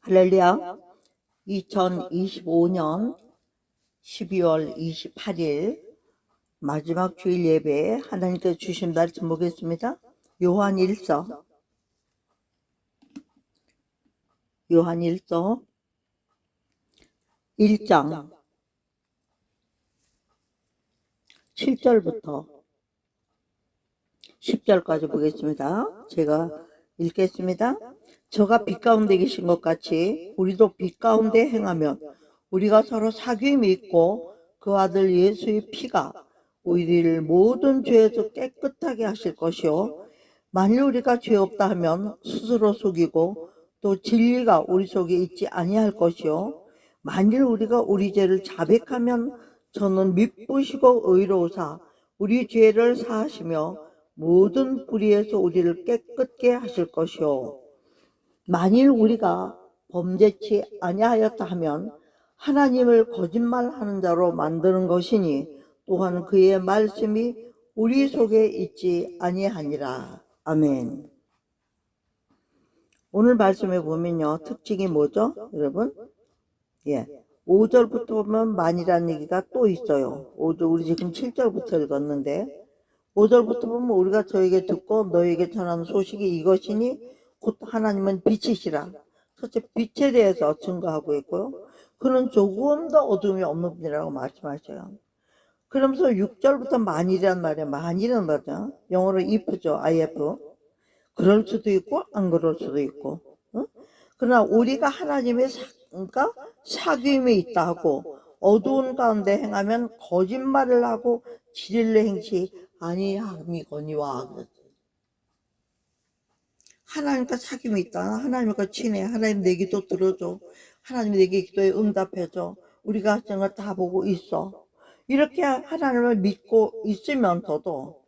할렐루야. 2025년 12월 28일 마지막 주일 예배에 하나님께서 주신 말씀 보겠습니다. 요한일서 1장 7절부터 10절까지 보겠습니다. 제가 읽겠습니다. 저가 빛 가운데 계신 것 같이 우리도 빛 가운데 행하면 우리가 서로 사귐이 있고 그 아들 예수의 피가 우리를 모든 죄에서 깨끗하게 하실 것이요 만일 우리가 죄 없다 하면 스스로 속이고 또 진리가 우리 속에 있지 아니할 것이요 만일 우리가 우리 죄를 자백하면 저는 미쁘시고 의로우사 우리 죄를 사하시며 모든 불의에서 우리를 깨끗게 하실 것이요 만일 우리가 범죄치 아니하였다 하면 하나님을 거짓말하는 자로 만드는 것이니 또한 그의 말씀이 우리 속에 있지 아니하니라. 아멘. 오늘 말씀에 보면요, 특징이 뭐죠, 여러분? 5절부터 보면 만이라는 얘기가 또 있어요. 5절, 우리 지금 7절부터 읽었는데 5절부터 보면 우리가 저에게 듣고 너에게 전하는 소식이 이것이니 곧 하나님은 빛이시라. 첫째, 빛에 대해서 증거하고 있고요. 그는 조금도 어둠이 없는 분이라고 말씀하셔요. 그러면서 6절부터 만일이란 말이에요. 만일은 뭐죠? 영어로 if죠. if. 그럴 수도 있고 안 그럴 수도 있고. 그러나 우리가 하나님의 그러니까 사귐이 있다 하고 어두운 가운데 행하면 거짓말을 하고 진리를 행치 아니함이거니와. 하나님과 사귐이 있다. 하나님과 친해. 하나님 내 기도 들어줘. 하나님 내게 기도에 응답해줘. 우리가 하는 걸 다 보고 있어. 이렇게 하나님을 믿고 있으면서도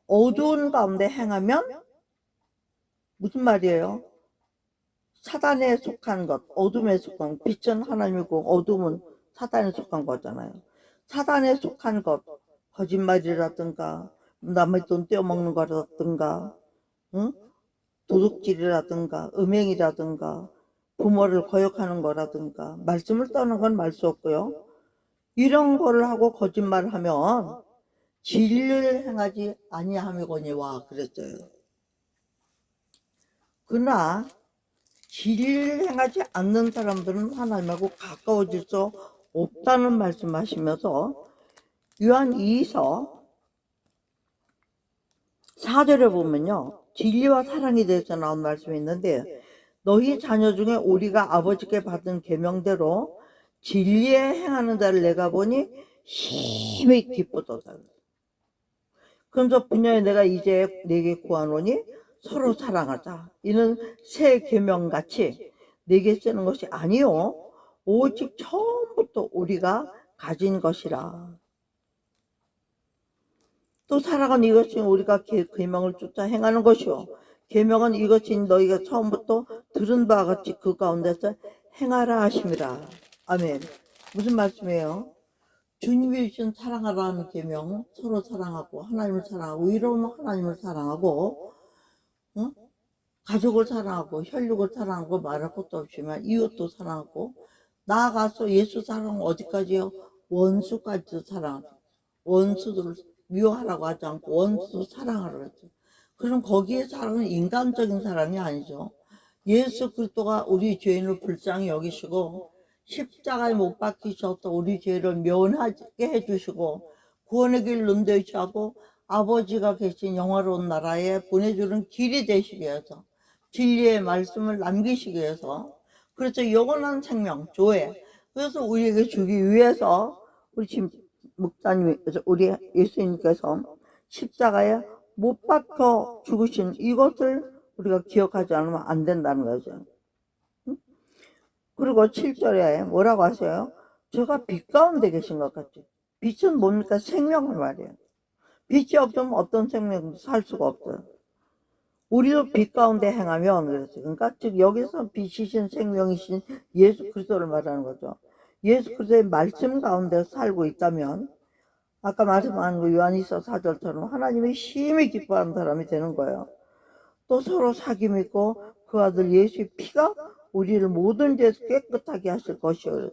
어두운 가운데 행하면 무슨 말이에요? 사단에 속한 것, 어둠에 속한 것. 빛은 하나님이고 어둠은 사단에 속한 거잖아요. 사단에 속한 것, 거짓말이라든가 남의 돈 떼어먹는 거라든가 도둑질이라든가 음행이라든가 부모를 거역하는 거라든가 말씀을 떠는 건 말 수 없고요. 이런 거를 하고 거짓말을 하면 진리를 행하지 아니함이거니와 그랬어요. 그러나 진리를 행하지 않는 사람들은 하나님하고 가까워질 수 없다는 말씀하시면서 요한 2서 4절에 보면요, 진리와 사랑에 대해서 나온 말씀이 있는데 너희 자녀 중에 우리가 아버지께 받은 계명대로 진리에 행하는 자를 내가 보니 힘이 기쁘도다. 그러면서 분야에 내가 이제 내게 구하노니 서로 사랑하자. 이는 새 계명같이 내게 쓰는 것이 아니요 오직 처음부터 우리가 가진 것이라. 또 사랑은 이것이 우리가 계명을 쫓아 행하는 것이요 계명은 이것이 너희가 처음부터 들은 바와 같이 그 가운데서 행하라 하심이라. 아멘. 무슨 말씀이에요? 주님이 주신 사랑하라는 계명, 서로 사랑하고 하나님을 사랑하고 의로운 하나님을 사랑하고 가족을 사랑하고 혈육을 사랑하고 말할 것도 없지만 이웃도 사랑하고 나아가서 예수 사랑은 어디까지요? 원수까지도 사랑하고 원수들을 미워하라고 하지 않고 원수 사랑하라고 했죠. 그럼 거기에 사랑은 인간적인 사랑이 아니죠. 예수 그리스도가 우리 죄인을 불쌍히 여기시고 십자가에 못 박히셔서 우리 죄를 면하게 해주시고 구원의 길 눈대시하고 아버지가 계신 영화로운 나라에 보내주는 길이 되시기 위해서 진리의 말씀을 남기시기 위해서 그래서 영원한 생명, 조회 그래서 우리에게 주기 위해서 우리 지금 목사님이 우리 예수님께서 십자가에 못 박혀 죽으신 이것을 우리가 기억하지 않으면 안 된다는 거죠. 그리고 7절에 뭐라고 하세요? 제가 빛 가운데 계신 것 같죠. 빛은 뭡니까? 생명을 말이에요. 빛이 없으면 어떤 생명도 살 수가 없어요. 우리도 빛 가운데 행하면 그랬어요. 그러니까 즉 여기서 빛이신 생명이신 예수 그리스도를 말하는 거죠. 예수 그리스도의 말씀 가운데 살고 있다면 아까 말씀한 그 요한일서 4절처럼 하나님이 심히 기뻐하는 사람이 되는 거예요. 또 서로 사귐 있고 그 그 아들 예수의 피가 우리를 모든 죄에서 깨끗하게 하실 것이요.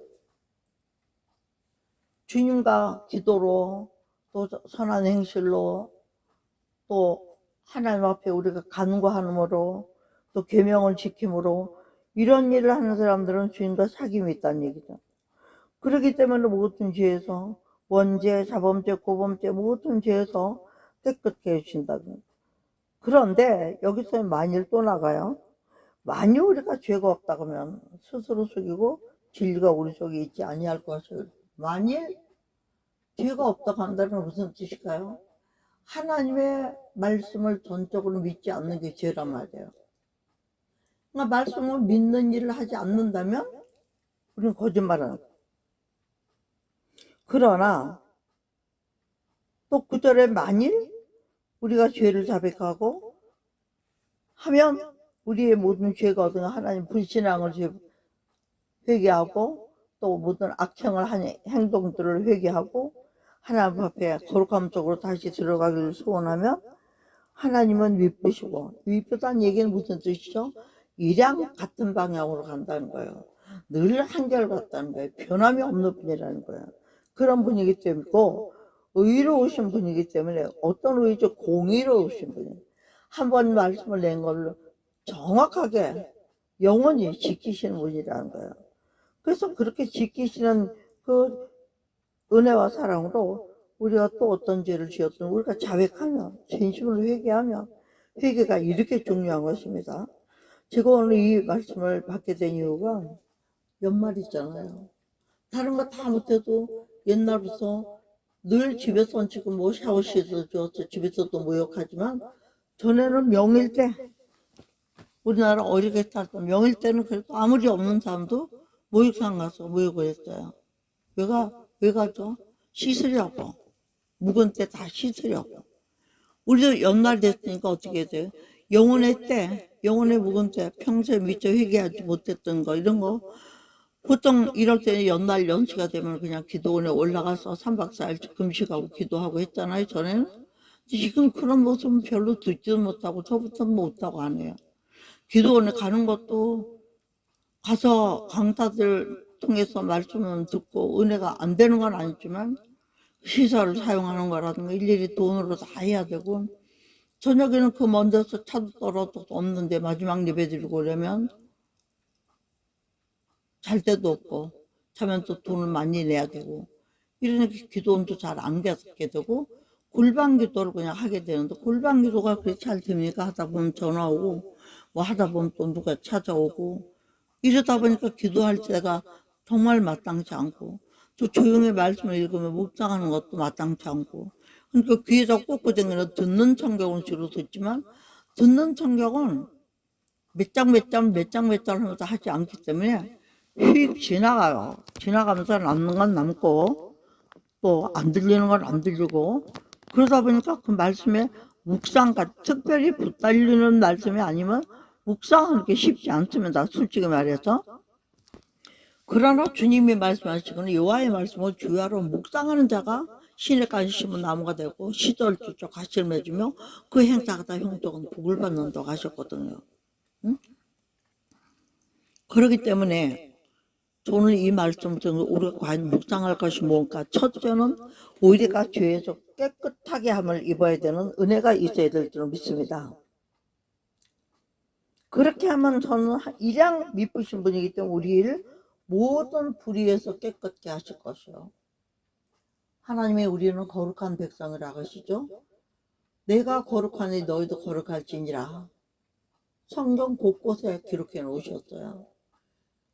주님과 기도로 또 선한 행실로 또 하나님 앞에 우리가 간구함으로 또 계명을 지킴으로 이런 일을 하는 사람들은 주님과 사귐이 있다는 얘기죠. 그렇기 때문에 모든 죄에서 원죄, 자범죄, 고범죄 모든 죄에서 깨끗게 해주신다고. 그런데 여기서 만일 또 나가요. 만일 우리가 죄가 없다고 하면 스스로 속이고 진리가 우리 속에 있지 아니할 것을. 만일 죄가 없다고 한다는 무슨 뜻일까요? 하나님의 말씀을 전적으로 믿지 않는 게 죄란 말이에요. 그러니까 말씀을 믿는 일을 하지 않는다면 우리는 거짓말하는 거예요. 그러나 또 9절에 만일 우리가 죄를 자백하고 하면 우리의 모든 죄가 어떤 하나님 불신앙을 회개하고 또 모든 악행을 하는 행동들을 회개하고 하나님 앞에 거룩함 쪽으로 다시 들어가기를 소원하면 하나님은 미쁘시고, 미쁘다는 얘기는 무슨 뜻이죠? 일양 같은 방향으로 간다는 거예요. 늘 한결같다는 거예요. 변함이 없는 분이라는 거예요. 그런 분이기 때문에 의로우신 분이기 때문에 어떤 의죠? 공의로우신 분이에요. 한 번 말씀을 낸 걸로 정확하게 영원히 지키시는 분이라는 거예요. 그래서 그렇게 지키시는 그 은혜와 사랑으로 우리가 또 어떤 죄를 지었든 우리가 자백하면, 진심으로 회개하면, 회개가 이렇게 중요한 것입니다. 제가 오늘 이 말씀을 받게 된 이유가 연말이잖아요. 다른 거 다 못해도 옛날부터 늘 집에서 지금 뭐 샤워실에서 주었죠. 집에서도 모욕하지만 전에는 명일 때, 우리나라 어리게 살던 명일 때는 그래도 아무리 없는 사람도 모욕상 가서 모욕을 했어요. 왜 가죠? 씻으려고. 묵은 때 다 씻으려고. 우리도 연말 됐으니까 어떻게 돼요? 영혼의 때, 영혼의 묵은 때, 평소에 미처 회개하지 못했던 거, 이런 거. 보통 이럴 때는 연날 연시가 되면 그냥 기도원에 올라가서 3박 4일 금식하고 기도하고 했잖아요, 전에는. 지금 그런 모습은 별로 듣지도 못하고 저부터 못하고 안 해요. 기도원에 가는 것도 가서 강사들 통해서 말씀은 듣고 은혜가 안 되는 건 아니지만 시설을 사용하는 거라든가 일일이 돈으로 다 해야 되고 저녁에는 그 먼 데서 차도 떨어도 없는데 마지막 예배 드리고 그러면 잘 데도 없고 자면 또 돈을 많이 내야 되고 이러니까 기도원도 잘 안 갖게 되고 골방 기도를 그냥 하게 되는데 골방 기도가 그렇게 잘 됩니까? 하다 보면 전화 오고 뭐 하다 보면 또 누가 찾아오고 이러다 보니까 기도할 때가 정말 마땅치 않고 또 조용히 말씀을 읽으면 묵상하는 것도 마땅치 않고 그러니까 귀에다 꽂고 다니는 듣는 청격은 주로 듣지만 듣는 청격은 몇 장 하면서 하지 않기 때문에 휙 지나가요. 지나가면서 남는 건 남고 또 안 들리는 건 안 들리고 그러다 보니까 그 말씀에 묵상과 특별히 붙달리는 말씀이 아니면 묵상하는 게 쉽지 않습니다. 솔직히 말해서. 그러나 주님이 말씀하시고는 여호와의 말씀을 주야로 묵상하는 자가 시냇가에 심은 나무가 되고 시절주쪽 가시를 맺으며 그 행사가 다 형통한 복을 받는다고 하셨거든요. 응? 그렇기 때문에 저는 이 말씀 중에 우리가 과연 묵상할 것이 뭔가 첫째는 우리가 죄에서 깨끗하게 함을 입어야 되는 은혜가 있어야 될 줄 믿습니다. 그렇게 하면 저는 일양 미쁘신 분이기 때문에 우리를 모든 불의에서 깨끗게 하실 것이요. 하나님의 우리는 거룩한 백성이라고 하시죠. 내가 거룩하니 너희도 거룩할지니라. 성경 곳곳에 기록해 놓으셨어요.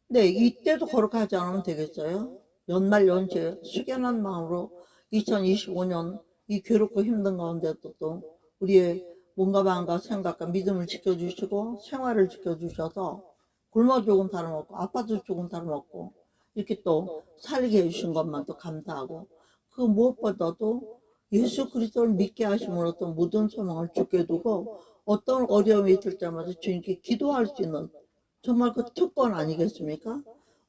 네, 이때도 거룩하지 않으면 되겠어요? 연말 연시에 숙연한 마음으로 2025년 이 괴롭고 힘든 가운데도 또 우리의 몸과 마음과 생각과 믿음을 지켜주시고 생활을 지켜주셔서 굶어 죽은 다름없고 아파도 죽은 다름없고 이렇게 또 살게 해주신 것만도 감사하고 그 무엇보다도 예수 그리스도를 믿게 하심으로 또 모든 소망을 죽게 두고 어떤 어려움이 있을 때마다 주님께 기도할 수 있는 정말 그 특권 아니겠습니까?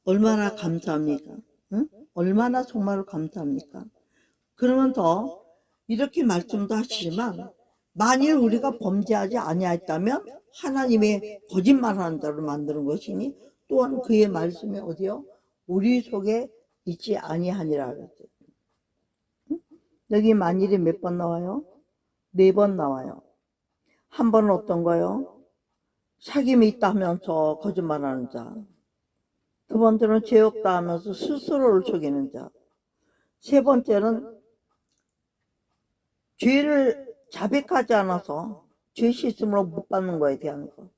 얼마나 감사합니까? 응? 얼마나 정말 감사합니까? 그러면 더 이렇게 말씀도 하시지만 만일 우리가 범죄하지 아니하였다면 하나님의 거짓말하는 자로 만드는 것이니 또한 그의 말씀이 어디요? 우리 속에 있지 아니하니라 그랬어요. 여기 만일이 몇 번 나와요? 4번 나와요. 한 번은 어떤 거요? 사귐이 있다 하면서 거짓말하는 자. 두 번째는 죄 없다 하면서 스스로를 속이는 자. 세 번째는 죄를 자백하지 않아서 죄 씻음으로 못 받는 거에 대한 거.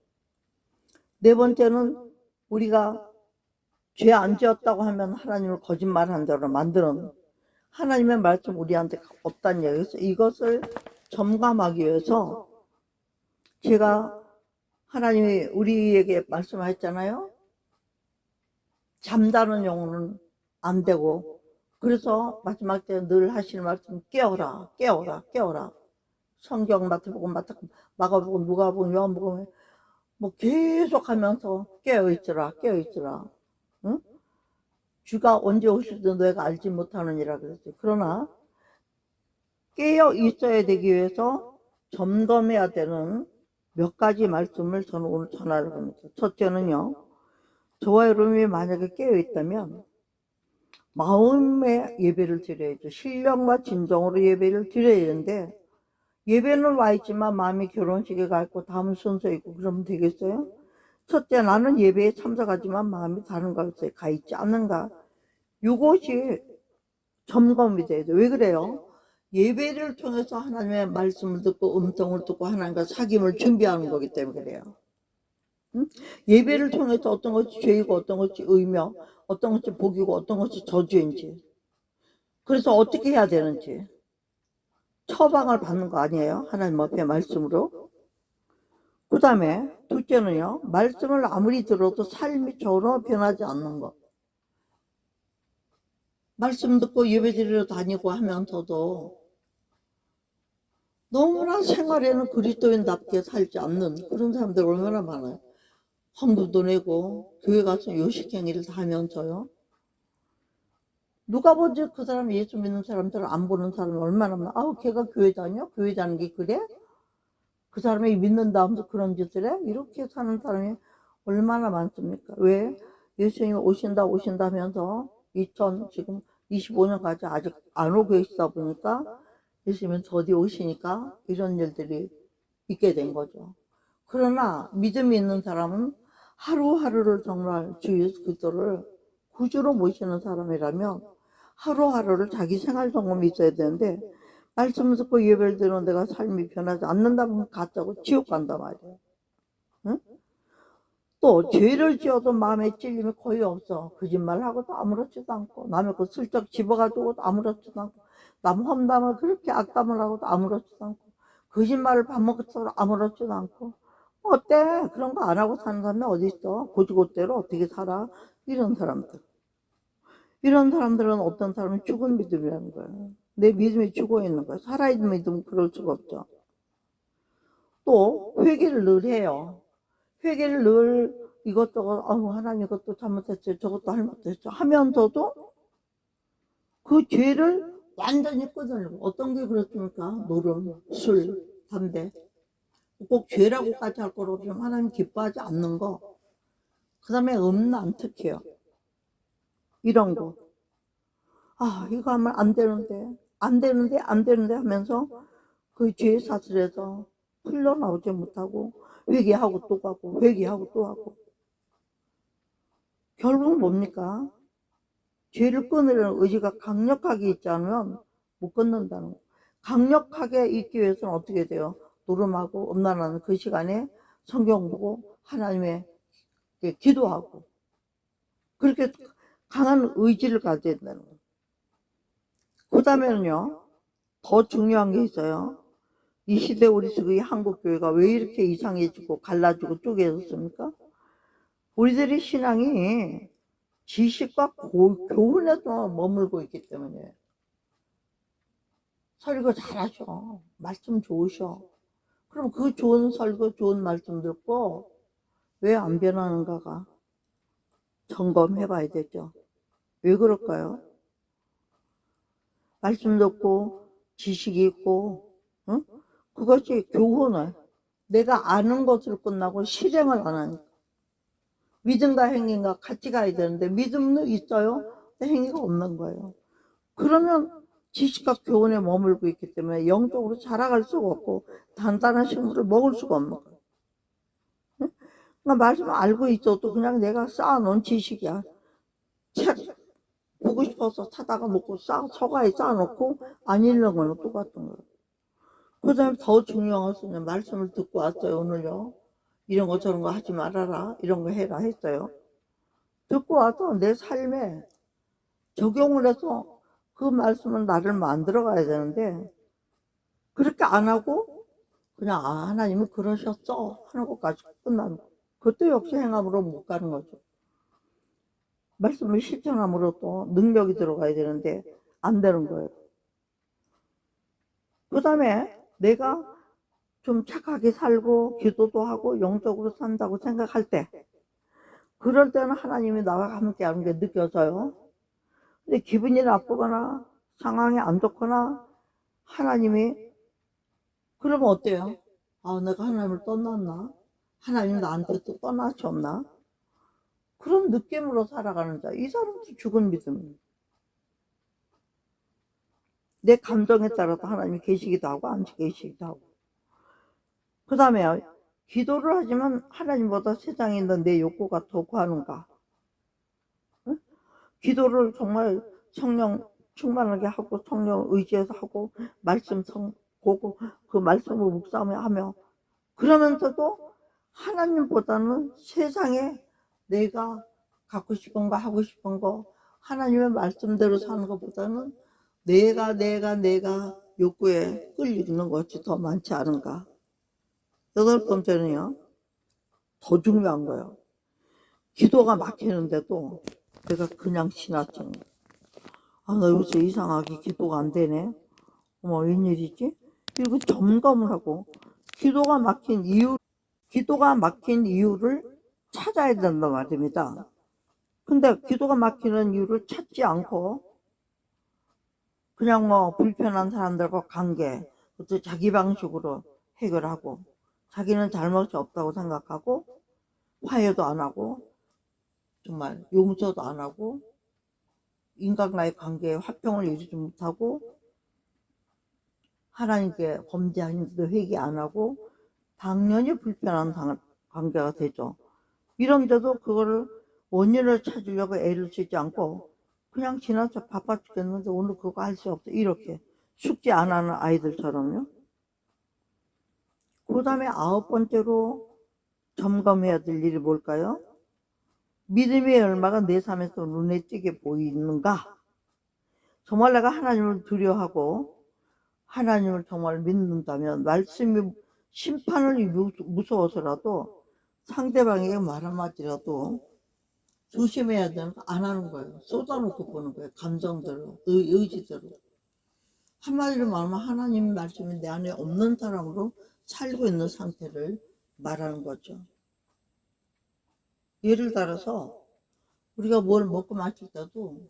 네 번째는 우리가 죄 안 지었다고 하면 하나님을 거짓말한 자로 만드는 하나님의 말씀 우리한테 없다는 얘기죠. 이것을 점검하기 위해서 제가 하나님이 우리에게 말씀하셨잖아요. 잠자는 영혼은 안 되고, 그래서 마지막 때 늘 하시는 말씀, 깨어라, 깨어라, 깨어라. 성경 마태복음, 마가복음, 누가복음, 요한복음 뭐 계속 하면서 깨어있으라, 깨어있으라. 응? 주가 언제 오실지 너희가 알지 못하느니라 그랬어요. 그러나 깨어 있어야 되기 위해서 점검해야 되는 몇 가지 말씀을 저는 오늘 전하려고 합니다. 첫째는요, 저와 여러분이 만약에 깨어 있다면 마음의 예배를 드려야죠. 신령과 진정으로 예배를 드려야 되는데, 예배는 와 있지만 마음이 결혼식에 가 있고 다음 순서에 있고 그러면 되겠어요? 첫째, 나는 예배에 참석하지만 마음이 다른 곳에 가 있지 않는가? 이것이 점검이 돼야 돼요. 왜 그래요? 예배를 통해서 하나님의 말씀을 듣고 음성을 듣고 하나님과 사귐을 준비하는 거기 때문에 그래요. 응? 예배를 통해서 어떤 것이 죄이고 어떤 것이 의며 어떤 것이 복이고 어떤 것이 저주인지, 그래서 어떻게 해야 되는지 처방을 받는 거 아니에요? 하나님 앞에 말씀으로. 그 다음에 둘째는요, 말씀을 아무리 들어도 삶이 전혀 변하지 않는 것. 말씀 듣고 예배드리러 다니고 하면서도 너무나 생활에는 그리스도인답게 살지 않는 그런 사람들 얼마나 많아요. 헌금도 내고 교회 가서 요식행위를 다 하면서요. 누가 보지 그 사람 예수 믿는 사람들을 안 보는 사람이 얼마나 많아. 아우 걔가 교회 다녀? 교회 다니는 게 그래? 그 사람이 믿는다 하면서 그런 짓을 해? 이렇게 사는 사람이 얼마나 많습니까? 왜? 예수님이 오신다 오신다 하면서 지금 25년까지 아직 안 오고 있다 보니까 예수님은 어디 오시니까 이런 일들이 있게 된 거죠. 그러나 믿음이 있는 사람은 하루하루를 정말 주 예수 그리스도를 구주로 모시는 사람이라면 하루하루를 자기 생활 점검이 있어야 되는데, 말씀 듣고 예배를 드리는 내가 삶이 변하지 않는다면 가짜고 지옥 간단 말이에요. 응? 또 죄를 지어도 마음에 찔림이 거의 없어. 거짓말하고도 아무렇지도 않고, 남의 거 슬쩍 집어가지고도 아무렇지도 않고, 남 험담을 그렇게 악담을 하고도 아무렇지도 않고, 거짓말을 밥 먹어도 아무렇지도 않고, 어때? 그런 거 안 하고 사는 사람이 어디 있어? 고지고대로 어떻게 살아? 이런 사람들. 이런 사람들은 어떤 사람은 죽은 믿음이라는 거예요. 내 믿음이 죽어 있는 거예요. 살아있는 믿음은 그럴 수가 없죠. 또 회개를 늘 해요. 회개를 늘 이것저것 하나님 이것도 잘못했어요. 저것도 잘못했어요. 하면서도 그 죄를 완전히 끊으려고. 어떤 게 그렇습니까? 노름, 술, 담배. 꼭 죄라고까지 할 거로 좀 하나님 기뻐하지 않는 거. 그 다음에 음란 특히요. 이런 거. 이거 하면 안 되는데, 안 되는데, 안 되는데 하면서 그 죄 사슬에서 풀려나오지 못하고 회개하고 또 가고 회개하고 또 하고. 결국은 뭡니까? 죄를 끊으려는 의지가 강력하게 있지 않으면 못 끊는다는 거예요. 강력하게 있기 위해서는 어떻게 돼요? 노름하고 음란하는 그 시간에 성경 보고 하나님의 기도하고 그렇게 강한 의지를 가져야 된다는 거예요. 그 다음에는요, 더 중요한 게 있어요. 이 시대 우리 지금 한국 교회가 왜 이렇게 이상해지고 갈라지고 쪼개졌습니까? 우리들의 신앙이 지식과 교훈에서 머물고 있기 때문에. 설교 잘하셔. 말씀 좋으셔. 그럼 그 좋은 설교, 좋은 말씀 듣고 왜 안 변하는가가 점검해 봐야 되죠. 왜 그럴까요? 말씀 듣고 지식이 있고, 응? 그것이 교훈을, 내가 아는 것으로 끝나고 실행을 안 하니까. 믿음과 행위가 같이 가야 되는데 믿음도 있어요, 행위가 없는 거예요. 그러면 지식과 교훈에 머물고 있기 때문에 영적으로 자라갈 수가 없고 단단한 식물을 먹을 수가 없는 거예요. 그러니까 말씀을 알고 있어도 그냥 내가 쌓아놓은 지식이야. 책 보고 싶어서 사다가 놓고 서가에 쌓아놓고 안 읽는 거는 똑같은 거예요. 그 다음에 더 중요한 것은 말씀을 듣고 왔어요. 오늘요, 이런 거 저런 거 하지 말아라, 이런 거 해라 했어요. 듣고 와서 내 삶에 적용을 해서 그 말씀을 나를 만들어 가야 되는데, 그렇게 안 하고 그냥 하나님은 그러셨어 하는 것까지 끝나는 거예요. 그것도 역시 행함으로 못 가는 거죠. 말씀을 실천함으로 또 능력이 들어가야 되는데 안 되는 거예요. 그 다음에 내가 좀 착하게 살고 기도도 하고 영적으로 산다고 생각할 때, 그럴 때는 하나님이 나와 함께 하는 게 느껴져요. 근데 기분이 나쁘거나 상황이 안 좋거나 하나님이, 그러면 어때요? 내가 하나님을 떠났나? 하나님 나한테 또 떠나셨나? 그런 느낌으로 살아가는 자, 이 사람도 죽은 믿음이에요. 내 감정에 따라서 하나님이 계시기도 하고 안 계시기도 하고. 그 다음에 기도를 하지만 하나님보다 세상에 있는 내 욕구가 더 구하는가? 응? 기도를 정말 성령 충만하게 하고 성령 의지해서 하고 말씀 보고 그 말씀을 묵상하며, 그러면서도 하나님보다는 세상에 내가 갖고 싶은 거 하고 싶은 거 하나님의 말씀대로 사는 것보다는 내가 욕구에 끌리는 것이 더 많지 않은가. 여덟 번째는요, 더 중요한 거예요. 기도가 막히는데도 내가 그냥 지나치는 거예요. 나 요새 이상하게 기도가 안 되네. 웬일이지? 그리고 점검을 하고 기도가 막힌 이유를 찾아야 된단 말입니다. 근데 기도가 막히는 이유를 찾지 않고 그냥 불편한 사람들과 관계, 또 자기 방식으로 해결하고 자기는 잘못이 없다고 생각하고 화해도 안 하고 정말 용서도 안 하고 인간과의 관계에 화평을 이루지 못하고 하나님께 범죄하는데도 회개 안 하고 당연히 불편한 관계가 되죠. 이런데도 그거를 원인을 찾으려고 애를 쓰지 않고 그냥 지나쳐 바빠 죽겠는데 오늘 그거 할 수 없어, 이렇게 숙제 안 하는 아이들처럼요. 그 다음에 아홉 번째로 점검해야 될 일이 뭘까요? 믿음의 열매가 내 삶에서 눈에 띄게 보이는가? 정말 내가 하나님을 두려워하고 하나님을 정말 믿는다면 말씀이 심판을 무서워서라도 상대방에게 말 한마디라도 조심해야 되는 거 안 하는 거예요. 쏟아놓고 보는 거예요. 감정대로, 의지대로. 한마디로 말하면 하나님 말씀이 내 안에 없는 사람으로 살고 있는 상태를 말하는 거죠. 예를 들어서 우리가 뭘 먹고 마실 때도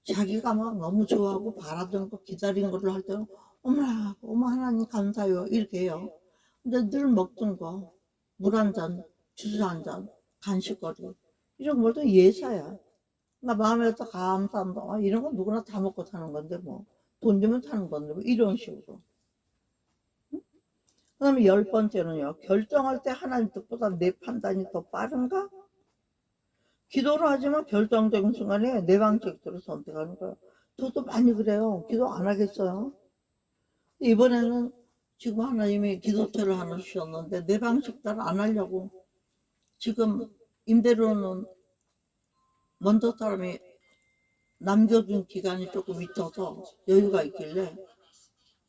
자기가 막 너무 좋아하고 바라던 거 기다리는 거를 할 때는 어머 하나님 감사해요 이렇게 해요. 근데 늘 먹던 거 물 한 잔, 주스 한 잔, 간식거리 이런 것도 예사야. 나 마음에서 감사한다, 이런 건 누구나 다 먹고 사는 건데 돈 주면 사는 건데 이런 식으로. 그 다음에 열 번째는요, 결정할 때 하나님 뜻보다 내 판단이 더 빠른가? 기도를 하지만 결정적인 순간에 내 방식대로 선택하는 거예요. 저도 많이 그래요. 기도 안 하겠어요. 이번에는 지금 하나님이 기도처를 하나 주셨는데 내 방식대로 안 하려고 지금 임대료는 먼저 사람이 남겨준 기간이 조금 있어서 여유가 있길래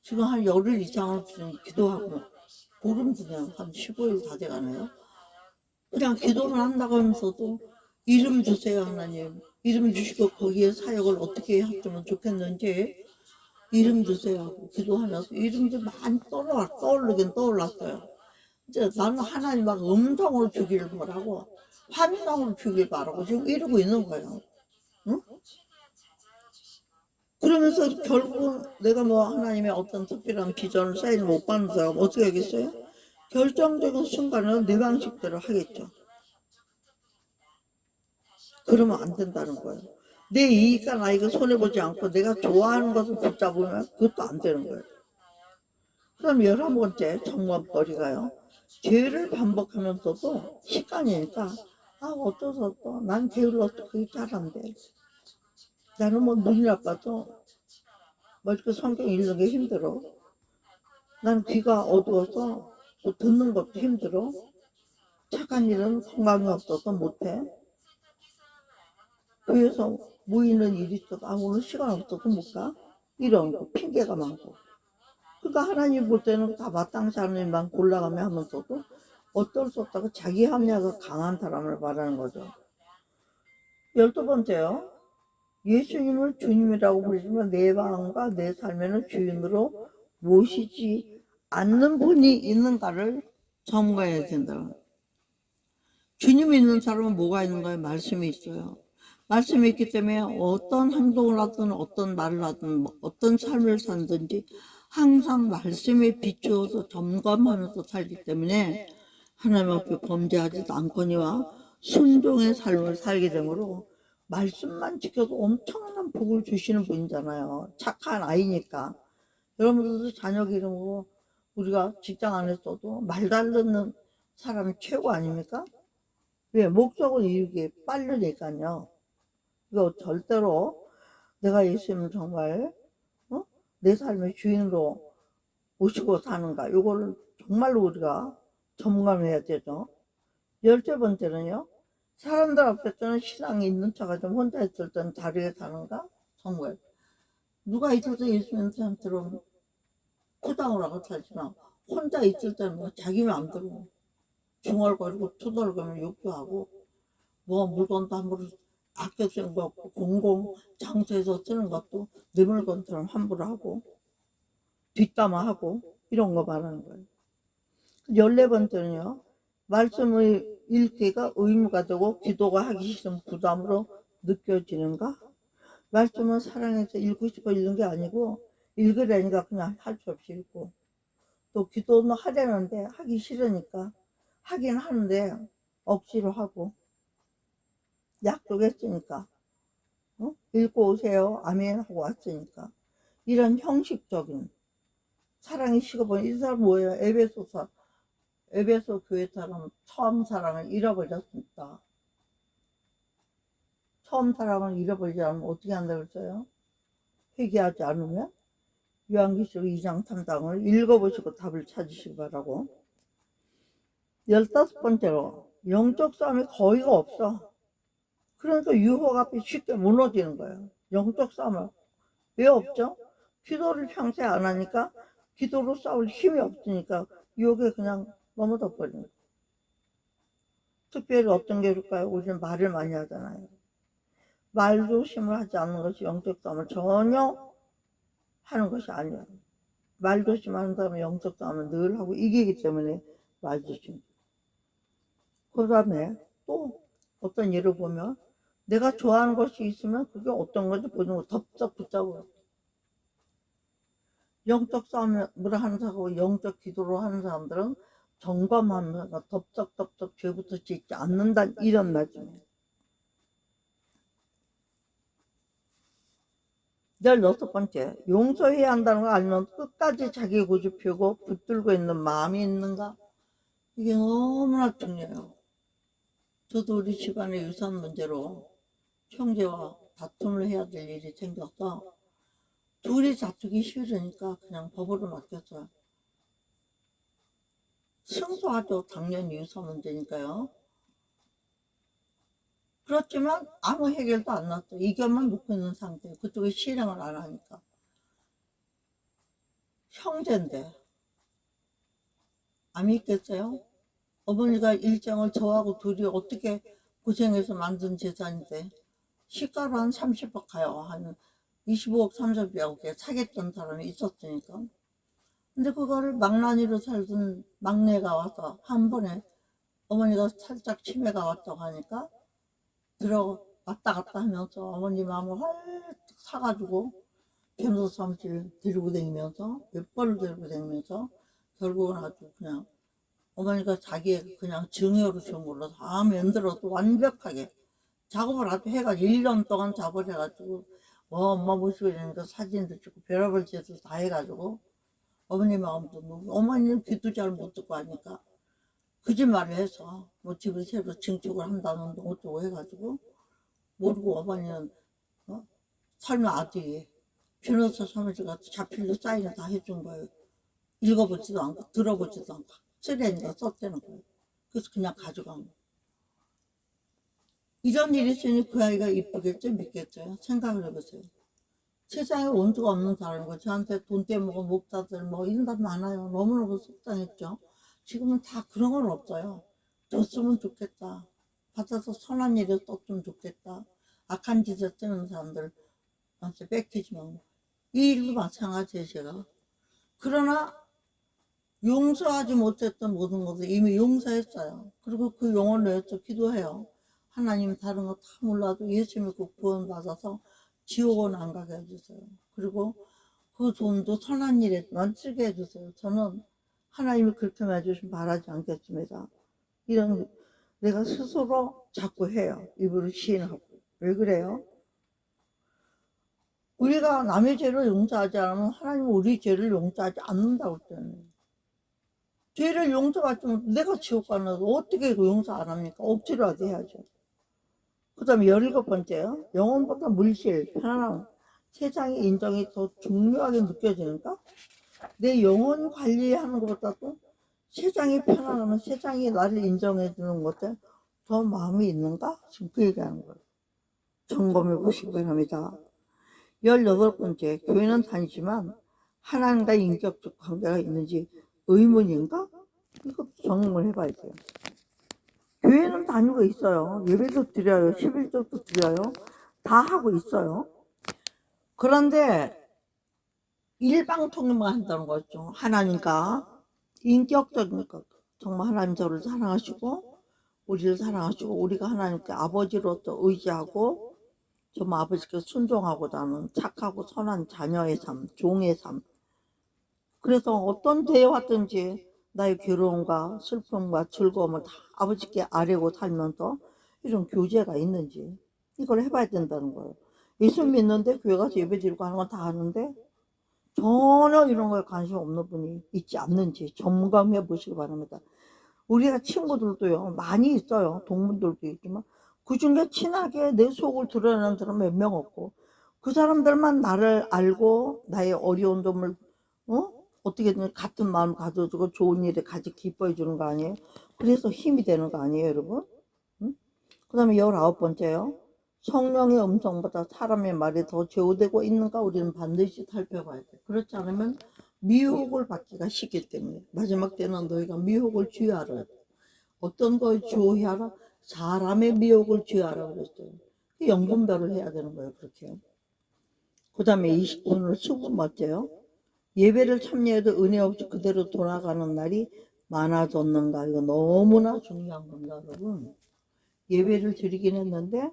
지금 한 열흘 이상을 기도하고 보름 지나면 한 15일 다 돼가네요. 그냥 기도를 한다고 하면서도 이름 주세요 하나님, 이름 주시고 거기에 사역을 어떻게 했으면 좋겠는지 이름 주세요 하고 기도하면서 이름도 많이 떠오르긴 떠올랐어요. 이제 나는 하나님 막 음성으로 주기를 바라고 환상으로 주길 바라고 지금 이러고 있는 거예요. 응? 그러면서 결국은 내가 뭐 하나님의 어떤 특별한 비전을 사인을 못 받는 사람 어떻게 하겠어요? 결정적인 순간은 내 방식대로 하겠죠. 그러면 안 된다는 거예요. 내 이익과 나이가 손해보지 않고 내가 좋아하는 것을 붙잡으면 그것도 안 되는 거예요. 그럼 11번째 정법거리가요. 죄를 반복하면서도 시간이니까 어떠서 또 난 게을러서 그게 잘 안 돼. 나는 뭐 눈이 나빠서 뭐 이렇게 성경 읽는 게 힘들어. 난 귀가 어두워서 또 듣는 것도 힘들어. 착한 일은 건강이 없어서 못해. 교회에서 모이는 일이 있어도 오늘 시간 없어서 못 가. 이런 거 핑계가 많고. 그러니까 하나님 볼 때는 다 마땅치 않은 일만 골라가며 하면서도 어쩔 수 없다고 자기 합리화가 강한 사람을 말하는 거죠. 12번째요. 예수님을 주님이라고 부르지만 내 마음과 내 삶에는 주인으로 모시지 않는 분이 있는가를 점검해야 된다. 주님이 있는 사람은 뭐가 있는 거예요? 말씀이 있어요. 말씀이 있기 때문에 어떤 행동을 하든 어떤 말을 하든 어떤 삶을 살든지 항상 말씀에 비추어서 점검하면서 살기 때문에 하나님 앞에 범죄하지도 않거니와 순종의 삶을 살게 되므로 말씀만 지켜도 엄청난 복을 주시는 분이잖아요. 착한 아이니까. 여러분들도 자녀 기름으로 우리가 직장 안에서도 말 잘 듣는 사람이 최고 아닙니까? 왜? 목적을 이루기에 빠르니까요. 이거 절대로 내가 예수님을 정말 내 삶의 주인으로 모시고 사는가 이거를 정말로 우리가 점검해야 되죠. 12번째는요. 사람들 앞에서는 신앙이 있는 척 하지만 혼자 있을 때는 다르게 사는가? 정말 누가 있을 때 예수님 사람처럼 포장을 하고 살지만 혼자 있을 때는 뭐 자기 마음대로 중얼거리고 투덜거리며 욕도 하고 뭐 물건도 함부로 아껴 쓰는 거 없고 공공 장소에서 쓰는 것도 내 물건처럼 함부로 하고 뒷담화하고 이런 거 말하는 거예요. 14번째는요. 말씀을 읽기가 의무가 되고 기도가 하기 싫은 부담으로 느껴지는가? 말씀은 사랑해서 읽고 싶어 읽는 게 아니고 읽으려니까 그냥 할 수 없이 읽고 또 기도는 하려는데 하기 싫으니까 하긴 하는데 억지로 하고 약속했으니까 읽고 오세요 아멘 하고 왔으니까 이런 형식적인 사랑이 식어버린 이 사람 뭐예요? 에베소 교회 사람 처음 사랑을 잃어버렸습니다. 처음 사랑을 잃어버리지 않으면 어떻게 한다고 했어요? 회개하지 않으면 요한계시록 2장 3장을 읽어보시고 답을 찾으시기 바라고. 15번째로 영적 싸움이 거의가 없어. 그러니까 유혹 앞에 쉽게 무너지는 거예요. 영적 싸움을 왜 없죠? 기도를 평소에 안 하니까 기도로 싸울 힘이 없으니까 유혹에 그냥 넘어져 버리는 거예요. 특별히 어떤 게 있을까요? 우리는 말을 많이 하잖아요. 말조심을 하지 않는 것이 영적 싸움을 전혀 하는 것이 아니에요. 말조심하는 사람은 영적 싸움을 늘 하고 이기기 때문에 말조심. 그 다음에 또 어떤 예를 보면 내가 좋아하는 것이 있으면 그게 어떤 건지 보는 거 덥석 붙잡고 영적 싸움을 하는 사람하고 영적 기도로 하는 사람들은 점검하면서 덥석덥석 죄부터 짓지 않는다 이런 말씀이에요. 16번째, 용서해야 한다는 거 알면 끝까지 자기 고집 피우고 붙들고 있는 마음이 있는가? 이게 너무나 중요해요. 저도 우리 집안의 유산 문제로 형제와 다툼을 해야 될 일이 생겨서 둘이 다투기 싫으니까 그냥 법으로 맡겼어요. 승소하죠. 당연히 유산 문제니까요. 그렇지만 아무 해결도 안 났죠. 이견만 놓고 있는 상태. 그쪽에 실행을 안 하니까. 형제인데 안 믿겠어요? 어머니가 일정을 저하고 둘이 어떻게 고생해서 만든 재산인데 시가로 한 30억 가요. 한 25억 30억에 사겠던 사람이 있었으니까. 근데 그거를 망나니로 살던 막내가 와서 한 번에 어머니가 살짝 치매가 왔다고 하니까 들어 왔다 갔다 하면서 어머니 마음을 활 사가지고 변호사 사무실 데리고 다니면서 몇 번을 데리고 다니면서 결국은 아주 그냥 어머니가 자기의 그냥 증여로 준 걸로 다 만들어도 완벽하게 작업을 아주 해가지고 1년 동안 작업을 해가지고 엄마 모시고 이러니까 사진도 찍고 별의별 짓도 다 해가지고 어머니 마음도 너무 어머니는 귀도 잘 못 듣고 하니까 거짓말을 해서 뭐 집을 새로 증축을 한다는 어쩌고 해가지고 모르고 어머니는 설마 아들이 변호사 사무실 가서 자필로 사인을 다 해준 거예요. 읽어보지도 않고 들어보지도 않고 쓰레니까 썼다는 거예요. 그래서 그냥 가져간 거예요. 이런 일이 있으니 그 아이가 이쁘겠죠? 믿겠죠? 생각을 해보세요. 세상에 원수가 없는 사람이고 저한테 돈 떼먹어 목사들 뭐 이런 데 많아요. 너무너무 속상했죠. 지금은 다 그런 건 없어요. 줬으면 좋겠다. 받아서 선한 일에 썼으면 좋겠다. 악한 짓에 쓰는 사람들 한테 뺏기지 말고. 이 일도 마찬가지예요, 제가. 그러나 용서하지 못했던 모든 것을 이미 용서했어요. 그리고 그 영혼을 위해서 기도해요. 하나님 다른 거 다 몰라도 예수 믿고 구원 받아서 지옥은 안 가게 해주세요. 그리고 그 돈도 선한 일에만 쓰게 해주세요. 저는 하나님이 그렇게 해주시면 바라지 않겠습니다. 이런 내가 스스로 자꾸 해요. 입으로 시인하고. 왜 그래요? 우리가 남의 죄를 용서하지 않으면 하나님은 우리 죄를 용서하지 않는다고 했잖아요. 죄를 용서받으면 내가 지옥 가는데 어떻게 그 용서 안 합니까? 억지로라도 해야죠. 그 다음에 17번째요. 영혼보다 물질, 편안함, 세상의 인정이 더 중요하게 느껴지는가? 내 영혼 관리하는 것보다도 세상이 편안하면 세상이 나를 인정해 주는 것에 더 마음이 있는가? 지금 그 얘기하는 거예요. 점검해 보시기 바랍니다. 18번째, 교회는 다니지만 하나님과 인격적 관계가 있는지 의문인가? 이것도 점검을 해봐야 돼요. 교회는 다니고 있어요. 예배도 드려요. 11조도 드려요. 다 하고 있어요. 그런데 일방통행만 한다는 거죠. 하나님과 인격적인 것. 정말 하나님 저를 사랑하시고 우리를 사랑하시고 우리가 하나님께 아버지로서 의지하고 정말 아버지께 순종하고자 하는 착하고 선한 자녀의 삶, 종의 삶. 그래서 어떤 대에 왔든지 나의 괴로움과 슬픔과 즐거움을 다 아버지께 아뢰고 살면서 이런 교제가 있는지 이걸 해봐야 된다는 거예요. 예수 믿는데 교회 가서 예배 드리고 하는 건 다 하는데 전혀 이런 거에 관심 없는 분이 있지 않는지 점검해 보시기 바랍니다. 우리가 친구들도요 많이 있어요. 동문들도 있지만 그중에 친하게 내 속을 드러내는 사람 몇 명 없고 그 사람들만 나를 알고 나의 어려운 점을 어떻게든 같은 마음 가져주고 좋은 일에 같이 기뻐해 주는 거 아니에요? 그래서 힘이 되는 거 아니에요, 여러분? 응? 그 다음에 19번째요. 성령의 음성보다 사람의 말이 더 제어되고 있는가 우리는 반드시 살펴봐야 돼. 그렇지 않으면 미혹을 받기가 쉽기 때문에 마지막 때는 너희가 미혹을 주의하라. 어떤 걸 주의하라? 사람의 미혹을 주의하라 그랬어요. 영분별을 해야 되는 거예요, 그렇게. 그 다음에 오늘 20번째요. 예배를 참여해도 은혜 없이 그대로 돌아가는 날이 많아졌는가? 이거 너무나 중요한 겁니다, 여러분. 예배를 드리긴 했는데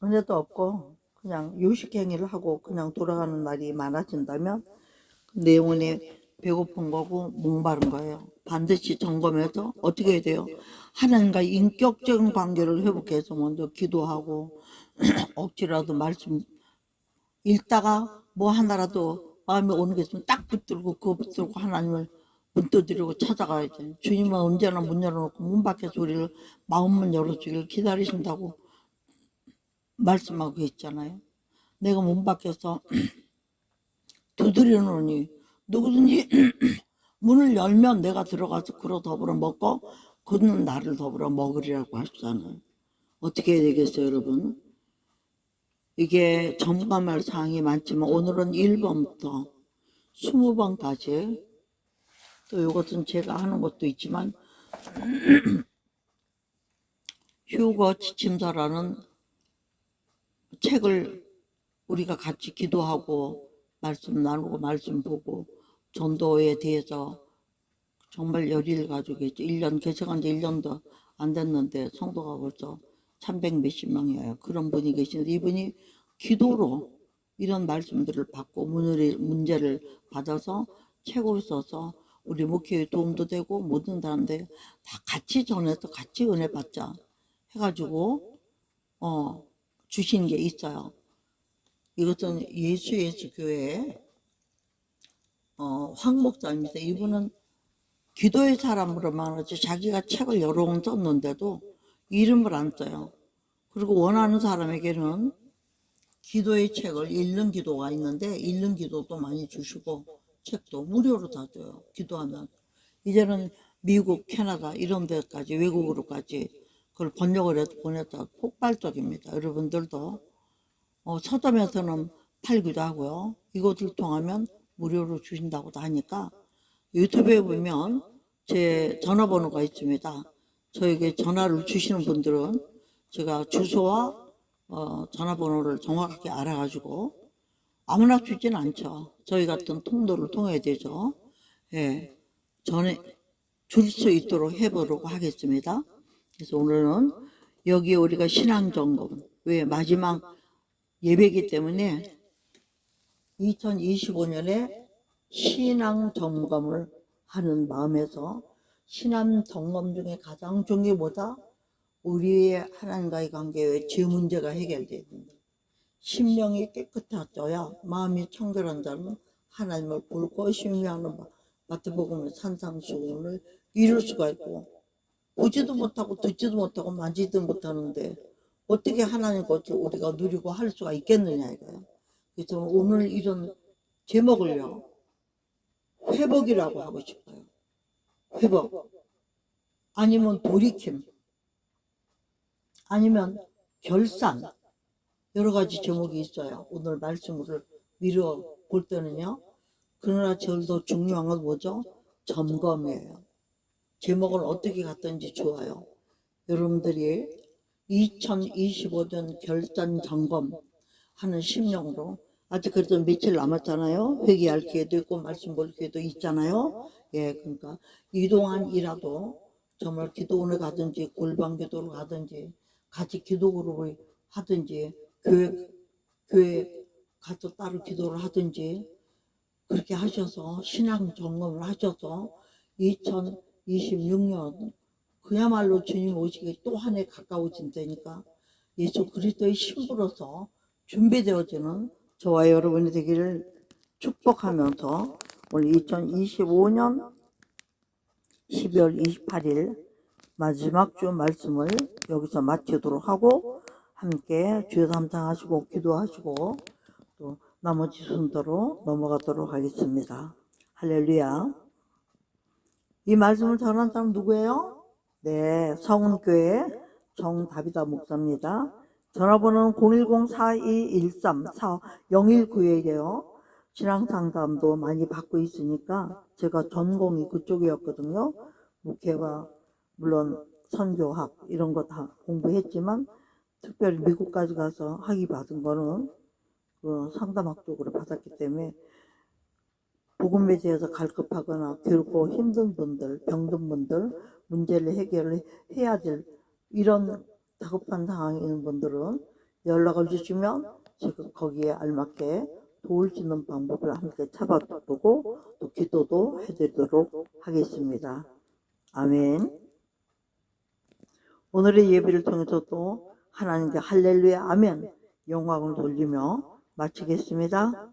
은혜도 없고 그냥 요식행위를 하고 그냥 돌아가는 날이 많아진다면 내 영혼에 배고픈 거고 목마른 거예요. 반드시 점검해서 어떻게 해야 돼요? 하나님과 인격적인 관계를 회복해서 먼저 기도하고 억지라도 말씀 읽다가 뭐 하나라도 마음에 오는 게 있으면 딱 붙들고 그거 붙들고 하나님을 문 두드리고 찾아가야지. 주님은 언제나 문 열어놓고 문 밖에 소리를 마음문 열어주기를 기다리신다고 말씀하고 있잖아요. 내가 문 밖에서 두드려 놓으니 누구든지 문을 열면 내가 들어가서 그로 더불어 먹고 그는 나를 더불어 먹으리라고 하시잖아요. 어떻게 해야 되겠어요, 여러분? 이게 점검할 사항이 많지만 오늘은 1번부터 20번까지 또 이것은 제가 하는 것도 있지만 휴거 지침서라는 책을 우리가 같이 기도하고 말씀 나누고 말씀 보고 전도에 대해서 정말 열의를 가지고 있죠. 1년 개척한 지 1년도 안 됐는데 성도가 벌써 300 몇십 명이에요. 그런 분이 계시는데 이분이 기도로 이런 말씀들을 받고 문제를 받아서 책을 써서 우리 목회에 도움도 되고 모든 사람들 다 같이 전해서 같이 은혜 받자 해가지고 주신 게 있어요. 이것은 예수 교회 황 목사님이세요. 이분은 기도의 사람으로만 하지 자기가 책을 여러 권 썼는데도 이름을 안 써요. 그리고 원하는 사람에게는 기도의 책을 읽는 기도가 있는데 읽는 기도도 많이 주시고 책도 무료로 다 줘요. 기도하면. 이제는 미국, 캐나다 이런 데까지 외국으로까지 그걸 번역을 해서 보냈다. 폭발적입니다. 여러분들도 서점에서는 팔기도 하고요. 이것을 통하면 무료로 주신다고도 하니까 유튜브에 보면 제 전화번호가 있습니다. 저에게 전화를 주시는 분들은 제가 주소와 전화번호를 정확하게 알아가지고 아무나 주지는 않죠. 저희 같은 통로를 통해야 되죠. 예, 전에 줄 수 있도록 해보려고 하겠습니다. 그래서 오늘은 여기에 우리가 신앙점검, 왜 마지막 예배이기 때문에 2025년에 신앙점검을 하는 마음에서 신앙점검 중에 가장 중요한 게 뭐다? 우리의 하나님과의 관계에 죄 문제가 해결돼야 된다. 심령이 깨끗해져야 마음이 청결한 자는 하나님을 볼 것이며 하는 마태복음의 산상수훈을 이룰 수가 있고 보지도 못하고 듣지도 못하고 만지지도 못하는데 어떻게 하나님 것을 우리가 누리고 할 수가 있겠느냐 이거예요. 그래서 오늘 이런 제목을요 회복이라고 하고 싶어요. 회복 아니면 돌이킴 아니면 결산 여러 가지 제목이 있어요. 오늘 말씀을 미뤄 볼 때는요. 그러나 제일 더 중요한 건 뭐죠? 점검이에요. 제목을 어떻게 갖든지 좋아요. 여러분들이 2025년 결산 점검 하는 심령으로 아직 그래도 며칠 남았잖아요. 회개할 기회도 있고 말씀 볼 기회도 있잖아요. 예, 그러니까 이동안이라도 정말 기도원을 가든지 골방 기도를 가든지 같이 기도 그룹을 하든지 교회 가서 따로 기도를 하든지 그렇게 하셔서 신앙 점검을 하셔서 2026년 그야말로 주님 오시기 또 한 해 가까워진다니까 예수 그리스도의 신부로서 준비되어지는 저와 여러분이 되기를 축복하면서 오늘 2025년 12월 28일 마지막 주 말씀을 여기서 마치도록 하고 함께 주여 감상하시고 기도하시고 또 나머지 순서로 넘어가도록 하겠습니다. 할렐루야. 이 말씀을 전한 사람 누구예요? 네, 성운교회 정다비다 목사입니다. 전화번호는 010-4213-4019예요. 신앙상담도 많이 받고 있으니까 제가 전공이 그쪽이었거든요. 목회와 물론 선교학 이런 거 다 공부했지만 특별히 미국까지 가서 학위 받은 거는 그 상담학 쪽으로 받았기 때문에 복음에 대해서 갈급하거나 괴롭고 힘든 분들, 병든 분들, 문제를 해결을 해야 될 이런 다급한 상황에 있는 분들은 연락을 주시면 제가 거기에 알맞게 도울 수 있는 방법을 함께 찾아보고 또 기도도 해드리도록 하겠습니다. 아멘. 오늘의 예배를 통해서도 하나님께 할렐루야 아멘 영광을 돌리며 마치겠습니다.